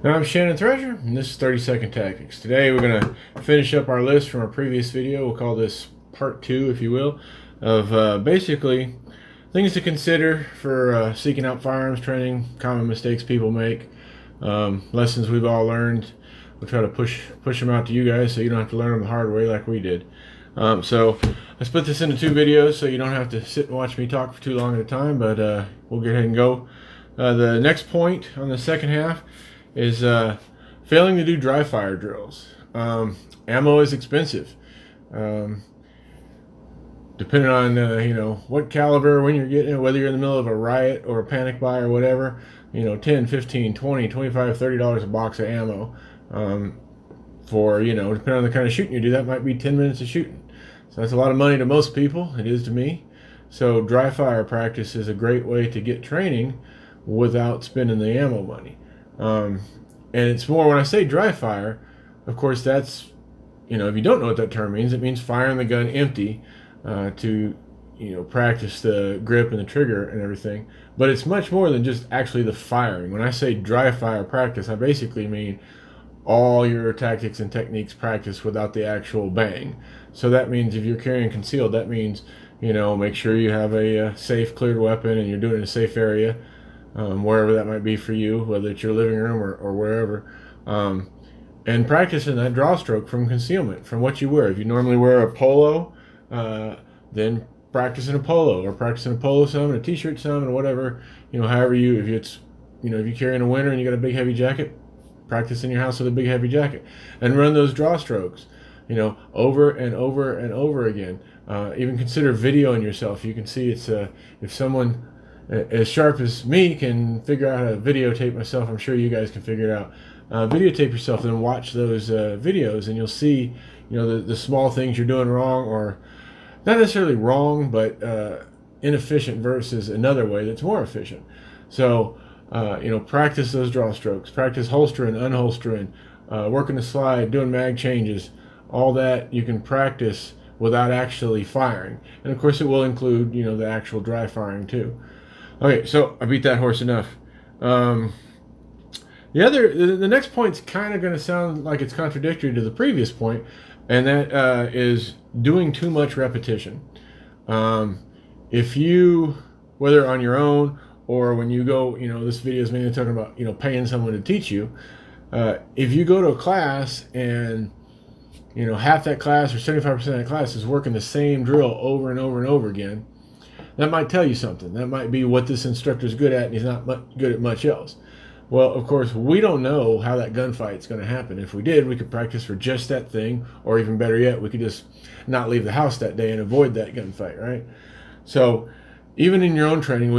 I'm Shannon Treasure, and this is 30-second tactics. Today we're going to finish up our list from our previous video. We'll call this part 2, if you will, of basically things to consider for seeking out firearms training, common mistakes people make, lessons we've all learned. We'll try to push them out to you guys so you don't have to learn them the hard way like we did. So I split this into 2 videos so you don't have to sit and watch me talk for too long at a time, but we'll go ahead and go. The next point on the second half is failing to do dry fire drills. Ammo is expensive. Depending on what caliber, when you're getting it, whether you're in the middle of a riot or a panic buy or whatever, 10, 15, 20, 25, $30 a box of ammo. For depending on the kind of shooting you do, that might be 10 minutes of shooting. So that's a lot of money to most people. It is to me. So dry fire practice is a great way to get training without spending the ammo money. And it's more, when I say dry fire, of course, that's, if you don't know what that term means, it means firing the gun empty to, practice the grip and the trigger and everything. But it's much more than just actually the firing. When I say dry fire practice, I basically mean all your tactics and techniques practice without the actual bang. So that means if you're carrying concealed, that means, make sure you have a safe, cleared weapon and you're doing it in a safe area. Wherever that might be for you, whether it's your living room or wherever, and practicing that draw stroke from concealment, from what you wear. If you normally wear a polo, then practice in a polo, or practice in a polo some, and a t-shirt some, and whatever, however if you carry in the winter and you got a big heavy jacket, practice in your house with a big heavy jacket, and run those draw strokes, over and over and over again. Even consider videoing yourself. You can see it's if someone as sharp as me can figure out how to videotape myself, I'm sure you guys can figure it out. Videotape yourself and watch those videos, and you'll see, the small things you're doing wrong, or not necessarily wrong, but inefficient versus another way that's more efficient. So, practice those draw strokes, practice holstering, unholstering, working the slide, doing mag changes, all that you can practice without actually firing. And of course, it will include, the actual dry firing too. Okay, so I beat that horse enough. The next point's kind of going to sound like it's contradictory to the previous point, and that is doing too much repetition. If you, whether on your own or when you go, this video is mainly talking about, paying someone to teach you. If you go to a class and, half that class or 75% of that class is working the same drill over and over and over again, that might tell you something. That might be what this instructor's good at, and he's not good at much else. Well, of course, we don't know how that gunfight's going to happen. If we did, we could practice for just that thing, or even better yet, we could just not leave the house that day and avoid that gunfight, right? So even in your own training,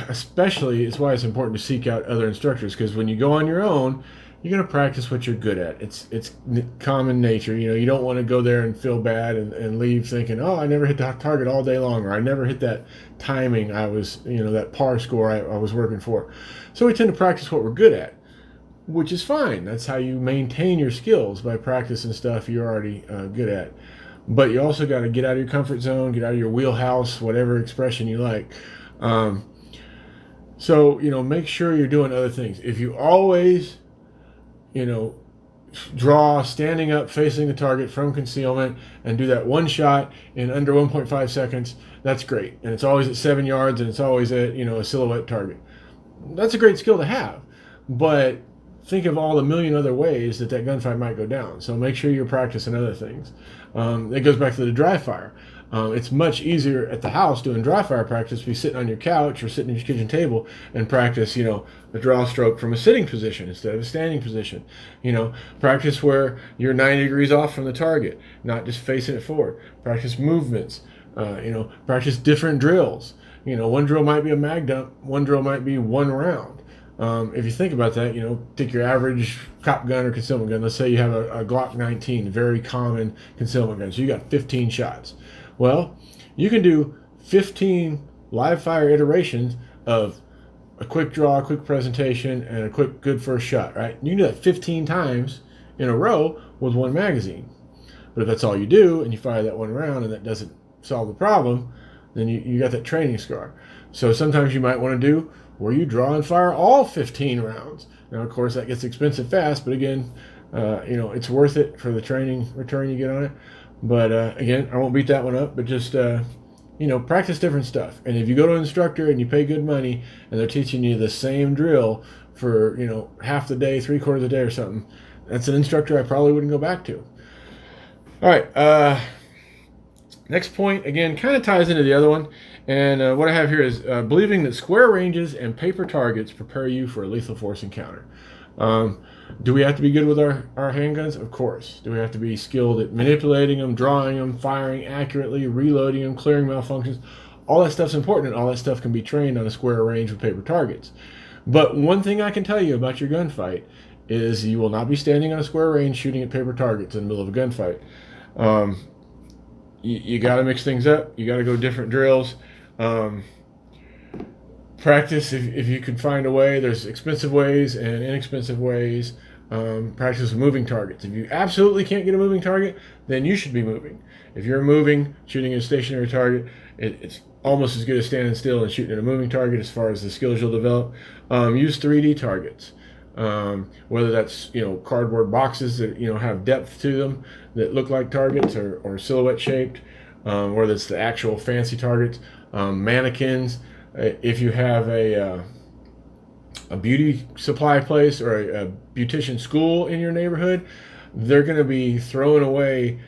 especially, it's why it's important to seek out other instructors, because when you go on your own, you're going to practice what you're good at. It's common nature. You don't want to go there and feel bad and leave thinking, oh, I never hit the target all day long, or I never hit that timing I was, that par score I was working for. So we tend to practice what we're good at, which is fine. That's how you maintain your skills, by practicing stuff you're already good at. But you also got to get out of your comfort zone, get out of your wheelhouse, whatever expression you like. So, make sure you're doing other things. If you always draw standing up facing the target from concealment and do that one shot in under 1.5 seconds, that's great. And it's always at 7 yards, and it's always at, a silhouette target. That's a great skill to have. But think of all the million other ways that gunfight might go down. So make sure you're practicing other things. It goes back to the dry fire. It's much easier at the house doing dry fire practice to be sitting on your couch or sitting at your kitchen table and practice, a draw stroke from a sitting position instead of a standing position. Practice where you're 90 degrees off from the target, not just facing it forward. Practice movements. Practice different drills. One drill might be a mag dump, one drill might be one round. If you think about that, take your average cop gun or concealment gun. Let's say you have a Glock 19, very common concealment gun. So you got 15 shots. Well, you can do 15 live fire iterations of a quick draw, a quick presentation, and a quick good first shot, right? You can do that 15 times in a row with one magazine. But if that's all you do, and you fire that one round and that doesn't solve the problem, then you got that training scar. So sometimes you might want to do where you draw and fire all 15 rounds. Now, of course, that gets expensive fast, but again, it's worth it for the training return you get on it. But again, I won't beat that one up, but just practice different stuff. And if you go to an instructor and you pay good money and they're teaching you the same drill for half the day, 3/4 of the day or something, that's an instructor I probably wouldn't go back to. All right, next point, again, kind of ties into the other one. And what I have here is believing that square ranges and paper targets prepare you for a lethal force encounter. Do we have to be good with our handguns? Of course. Do we have to be skilled at manipulating them, drawing them, firing accurately, reloading them, clearing malfunctions? All that stuff's important, and all that stuff can be trained on a square range with paper targets. But one thing I can tell you about your gunfight is you will not be standing on a square range shooting at paper targets in the middle of a gunfight. You got to mix things up. You got to go different drills. Practice if you can find a way. There's expensive ways and inexpensive ways. Practice with moving targets. If you absolutely can't get a moving target, then you should be moving. If you're moving, shooting a stationary target, it's almost as good as standing still and shooting at a moving target as far as the skills you'll develop. Use 3D targets. Whether that's cardboard boxes that have depth to them that look like targets or silhouette shaped, whether it's the actual fancy targets, mannequins. If you have a beauty supply place or a beautician school in your neighborhood, they're going to be throwing away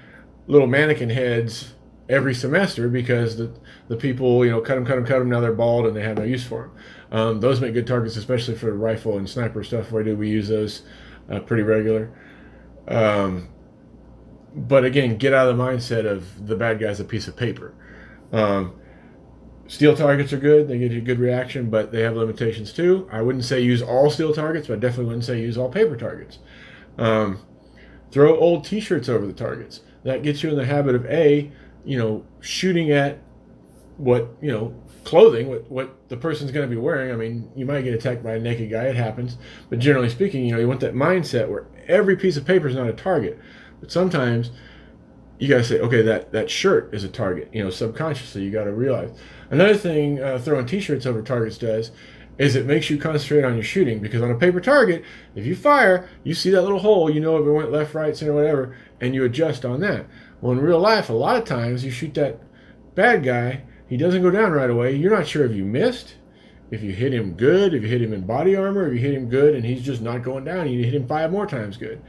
little mannequin heads every semester because the people cut them. Now they're bald and they have no use for them. Those make good targets, especially for rifle and sniper stuff. We use those pretty regular. But again, get out of the mindset of the bad guy's a piece of paper. Steel targets are good. They give you a good reaction, but they have limitations too. I wouldn't say use all steel targets, but I definitely wouldn't say use all paper targets. Throw old t-shirts over the targets. That gets you in the habit of shooting at what, clothing, what the person's going to be wearing. I mean, you might get attacked by a naked guy. It happens. But generally speaking, you want that mindset where every piece of paper is not a target. But sometimes you got to say, okay, that shirt is a target. Subconsciously, you got to realize. Another thing throwing t-shirts over targets does is it makes you concentrate on your shooting, because on a paper target, if you fire, you see that little hole, if it went left, right, center, whatever, and you adjust on that. Well, in real life, a lot of times you shoot that bad guy, he doesn't go down right away. You're not sure if you missed, if you hit him good, if you hit him in body armor, if you hit him good and he's just not going down, you hit him 5 more times good.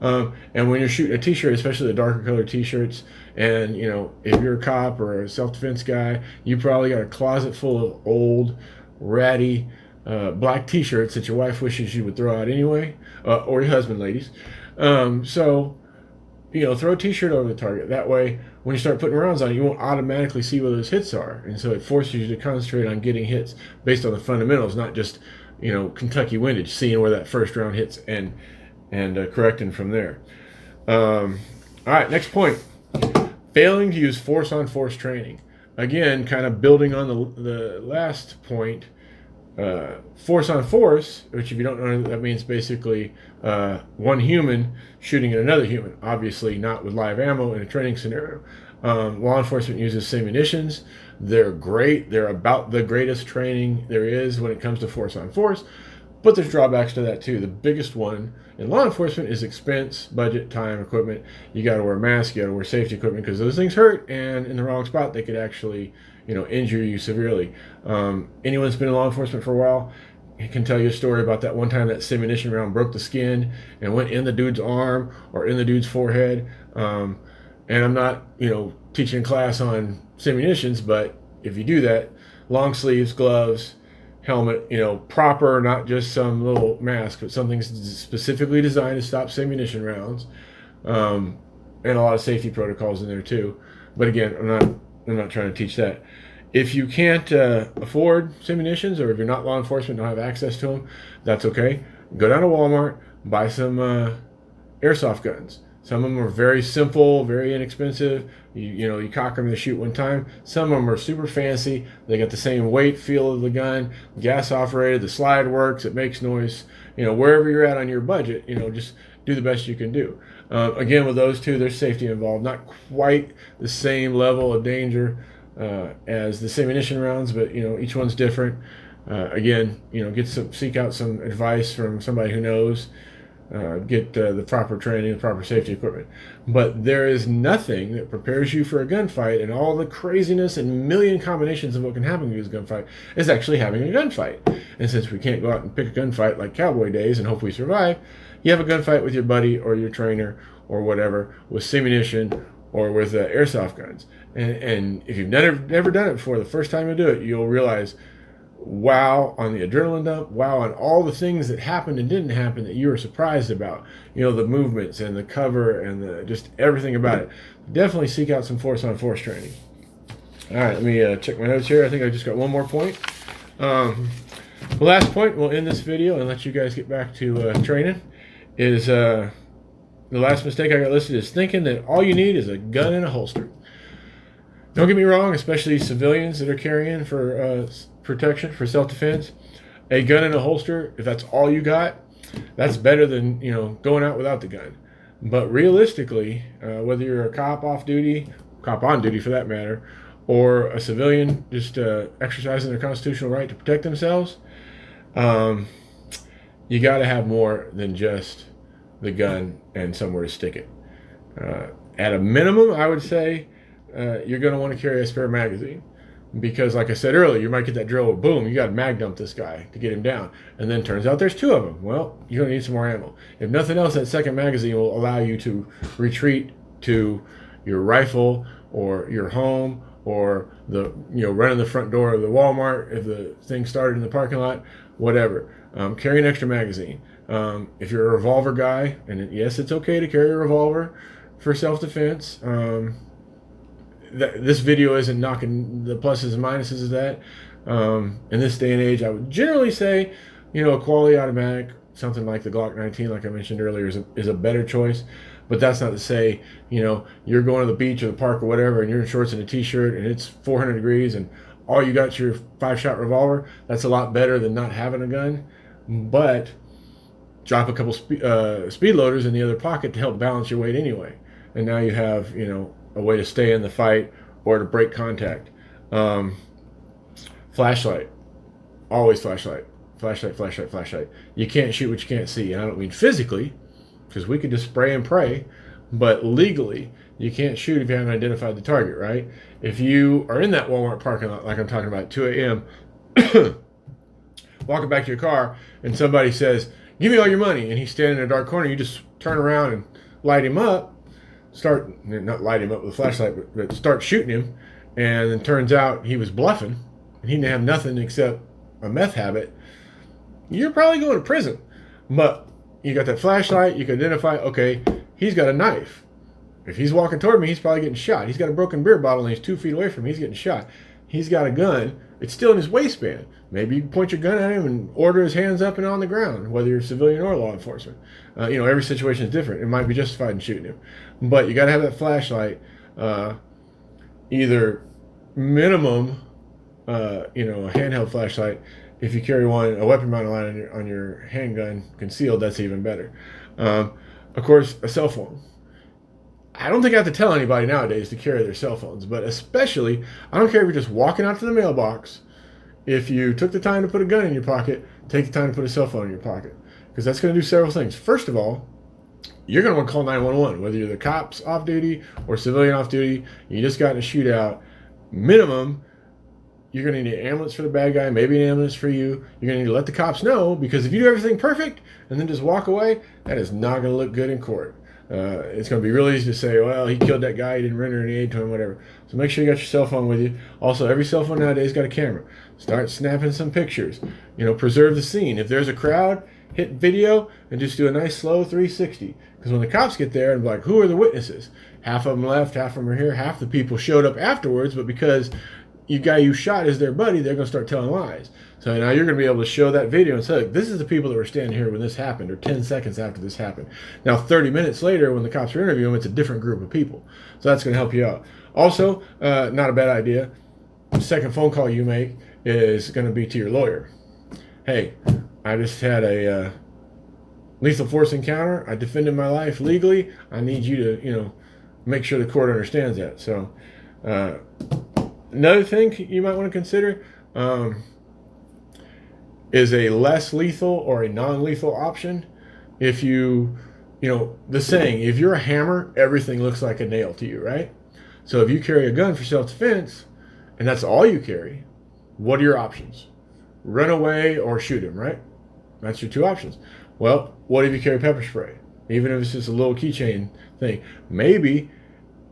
And when you're shooting a t-shirt, especially the darker colored t-shirts, and if you're a cop or a self-defense guy, you probably got a closet full of old, ratty, black t-shirts that your wife wishes you would throw out anyway, or your husband, ladies. So throw a t-shirt over the target. That way, when you start putting rounds on it, you won't automatically see where those hits are, and so it forces you to concentrate on getting hits based on the fundamentals, not just Kentucky windage, seeing where that first round hits and correcting from there. All right, next point. Failing to use force-on-force training. Again, kind of building on the last point, force-on-force, which if you don't know, that means basically one human shooting at another human. Obviously not with live ammo in a training scenario. Law enforcement uses simunitions. They're great. They're about the greatest training there is when it comes to force-on-force. But there's drawbacks to that too. The biggest one in law enforcement is expense, budget, time, equipment. You got to wear a mask, you got to wear safety equipment, because those things hurt, and in the wrong spot they could actually, injure you severely. Anyone that's been in law enforcement for a while can tell you a story about that one time that simunition round broke the skin and went in the dude's arm or in the dude's forehead. And I'm not, teaching a class on simunitions, but if you do that, long sleeves, gloves, helmet, proper, not just some little mask, but something specifically designed to stop simunition rounds, and a lot of safety protocols in there too. But again, I'm not trying to teach that. If you can't afford simunitions, or if you're not law enforcement, don't have access to them, that's okay. Go down to Walmart, buy some airsoft guns. Some of them are very simple, very inexpensive. You cock them and shoot one time. Some of them are super fancy. They got the same weight, feel of the gun, gas operated, the slide works, it makes noise. Wherever you're at on your budget, just do the best you can do. Again, with those two, there's safety involved. Not quite the same level of danger as the same ammunition rounds, but each one's different. Again, seek out some advice from somebody who knows. Get the proper training, the proper safety equipment. But there is nothing that prepares you for a gunfight, and all the craziness and million combinations of what can happen in a gunfight is actually having a gunfight. And since we can't go out and pick a gunfight like cowboy days and hope we survive, you have a gunfight with your buddy or your trainer or whatever with ammunition or with airsoft guns. And if you've never done it before, the first time you do it, you'll realize, wow, on the adrenaline dump, wow, on all the things that happened and didn't happen that you were surprised about. The movements and the cover and just everything about it. Definitely seek out some force-on-force training. All right, let me check my notes here. I think I just got one more point. The last point, we'll end this video and let you guys get back to training, is the last mistake I got listed is thinking that all you need is a gun and a holster. Don't get me wrong, especially civilians that are carrying for protection, for self-defense, a gun and a holster, if that's all you got, that's better than going out without the gun. But realistically, whether you're a cop off duty, cop on duty for that matter, or a civilian just exercising their constitutional right to protect themselves, you got to have more than just the gun and somewhere to stick it. At a minimum, I would say you're going to want to carry a spare magazine. Because, like I said earlier, you might get that drill where, boom, you got to mag dump this guy to get him down. And then turns out there's two of them. Well, you're going to need some more ammo. If nothing else, that second magazine will allow you to retreat to your rifle or your home or running the front door of the Walmart if the thing started in the parking lot, whatever. Carry an extra magazine. If you're a revolver guy, and yes, it's okay to carry a revolver for self-defense. This video isn't knocking the pluses and minuses of that. In this day and age, I would generally say, a quality automatic, something like the Glock 19, like I mentioned earlier, is a better choice. But that's not to say, you're going to the beach or the park or whatever, and you're in shorts and a t-shirt, and it's 400 degrees, and all you got is your 5-shot revolver. That's a lot better than not having a gun. But drop a couple speed loaders in the other pocket to help balance your weight anyway. And now you have, a way to stay in the fight or to break contact. Flashlight. Always flashlight. Flashlight. You can't shoot what you can't see. And I don't mean physically, because we could just spray and pray, but legally, you can't shoot if you haven't identified the target, right? If you are in that Walmart parking lot, like I'm talking about, at 2 a.m., walking back to your car, and somebody says, "Give me all your money," and he's standing in a dark corner, you just turn around and light him up, not light him up with a flashlight, but start shooting him, and then turns out he was bluffing, and he didn't have nothing except a meth habit, you're probably going to prison. But you got that flashlight, you can identify, okay, he's got a knife. If he's walking toward me, he's probably getting shot. He's got a broken beer bottle, and he's 2 feet away from me, he's getting shot. He's got a gun, it's still in his waistband. Maybe you can point your gun at him and order his hands up and on the ground, whether you're civilian or law enforcement. Every situation is different. It might be justified in shooting him. But you got to have that flashlight, either minimum, a handheld flashlight. If you carry one, a weapon mounted line on your handgun concealed, that's even better. Of course, a cell phone. I don't think I have to tell anybody nowadays to carry their cell phones, but especially, I don't care if you're just walking out to the mailbox. If you took the time to put a gun in your pocket, take the time to put a cell phone in your pocket, because that's going to do several things. First of all, you're going to want to call 911, whether you're the cops off duty or civilian off duty. You just got in a shootout. Minimum, you're going to need an ambulance for the bad guy, maybe an ambulance for you. You're going to need to let the cops know, because if you do everything perfect and then just walk away, that is not going to look good in court. It's going to be real easy to say, well, he killed that guy, he didn't render any aid to him, whatever. So make sure you got your cell phone with you. Also, every cell phone nowadays got a camera. Start snapping some pictures. Preserve the scene. If there's a crowd, hit video and just do a nice slow 360. Because when the cops get there and be like, who are the witnesses? Half of them left, half of them are here, half the people showed up afterwards, but because you guy you shot is their buddy, they're going to start telling lies. So now you're going to be able to show that video and say, look, this is the people that were standing here when this happened, or 10 seconds after this happened. Now, 30 minutes later, when the cops are interviewing them, it's a different group of people. So that's going to help you out. Also, not a bad idea, the second phone call you make is going to be to your lawyer. Hey, I just had a lethal force encounter. I defended my life legally. I need you to, make sure the court understands that. So Another thing you might want to consider is a less lethal or a non-lethal option. If you know, the saying, if you're a hammer, everything looks like a nail to you, right? So if you carry a gun for self-defense and that's all you carry, what are your options? Run away or shoot him, right? That's your two options. Well, what if you carry pepper spray? Even if it's just a little keychain thing. Maybe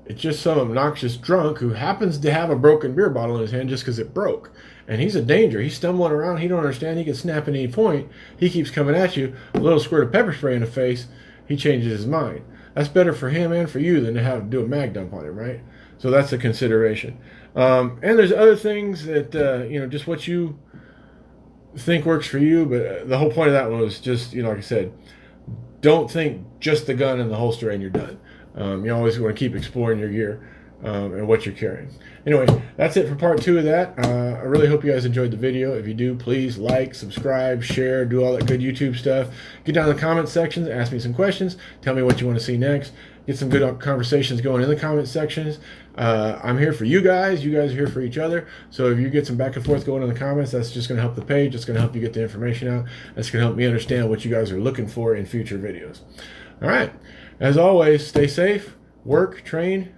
it's just some obnoxious drunk who happens to have a broken beer bottle in his hand just because it broke. And he's a danger. He's stumbling around. He don't understand. He can snap at any point. He keeps coming at you. A little squirt of pepper spray in the face, he changes his mind. That's better for him and for you than to have to do a mag dump on him, right? So that's a consideration. And there's other things that, just what you think works for you. But the whole point of that one was just, like I said, don't think just the gun and the holster and you're done. You always want to keep exploring your gear and what you're carrying. Anyway, that's it for part 2 of that. I really hope you guys enjoyed the video. If you do, please like, subscribe, share, do all that good YouTube stuff. Get down in the comment sections, ask me some questions, tell me what you want to see next. Get some good conversations going in the comment sections. I'm here for you guys. You guys are here for each other. So if you get some back and forth going in the comments, that's just going to help the page. It's going to help you get the information out. That's going to help me understand what you guys are looking for in future videos. All right. As always, stay safe, work, train,